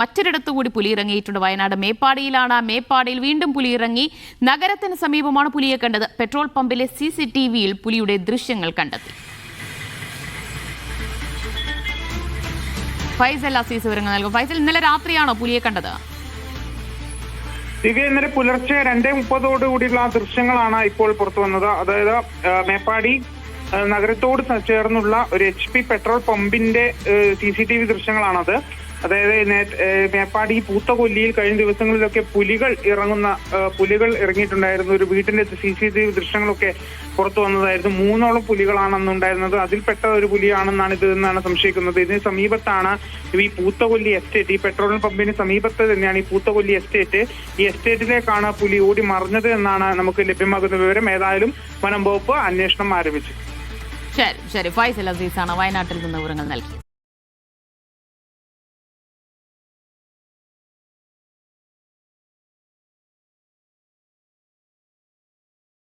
മറ്റൊരിടത്തുകൂടി പുലി ഇറങ്ങിയിട്ടുണ്ട്. വയനാട് മേപ്പാടിയിലാണ്. മേപ്പാടിയിൽ വീണ്ടും പുലി ഇറങ്ങി. നഗരത്തിന് സമീപമാണ് പുലിയെ കണ്ടത്. പെട്രോൾ പമ്പിലെ CCTVയിൽ പുലിയുടെ ദൃശ്യങ്ങൾ കണ്ടെത്തി. ഫൈസൽ അസീസ് വിവരങ്ങൾ നൽകും. ഫൈസൽ, ഇന്നലെ രാത്രിയാണോ പുലിയെ കണ്ടത്? ദിവ്യ, ഇന്നലെ പുലർച്ചെ 2:30 കൂടിയുള്ള ദൃശ്യങ്ങളാണ് ഇപ്പോൾ പുറത്തു വന്നത്. അതായത് മേപ്പാടി നഗരത്തോട് ചേർന്നുള്ള ഒരു HP പെട്രോൾ പമ്പിന്റെ CCTV ദൃശ്യങ്ങളാണത്. അതായത് മേപ്പാടി പൂത്തകൊല്ലിയിൽ കഴിഞ്ഞ ദിവസങ്ങളിലൊക്കെ പുലികൾ ഇറങ്ങിയിട്ടുണ്ടായിരുന്നു. ഒരു വീട്ടിന്റെ CCTV ദൃശ്യങ്ങളൊക്കെ പുറത്തു വന്നതായിരുന്നു. 3ഓളം പുലികളാണ് അന്നുണ്ടായിരുന്നത്. അതിൽപ്പെട്ട ഒരു പുലിയാണെന്നാണ് എന്നാണ് സംശയിക്കുന്നത്. ഇതിന് സമീപത്താണ് ഈ പൂത്തകൊല്ലി എസ്റ്റേറ്റ്. ഈ പെട്രോൾ പമ്പിന് സമീപത്ത് തന്നെയാണ് ഈ പൂത്തകൊല്ലി എസ്റ്റേറ്റ്. ഈ എസ്റ്റേറ്റിലേക്കാണ് പുലി ഓടി മറിഞ്ഞത് എന്നാണ് നമുക്ക് ലഭ്യമാകുന്ന വിവരം. ഏതായാലും വനം വകുപ്പ് അന്വേഷണം ആരംഭിച്ചു. ശരി, ഫൈസൽ അസീസാണ് വയനാട്ടിൽ നിന്ന് വിവരങ്ങൾ നൽകി.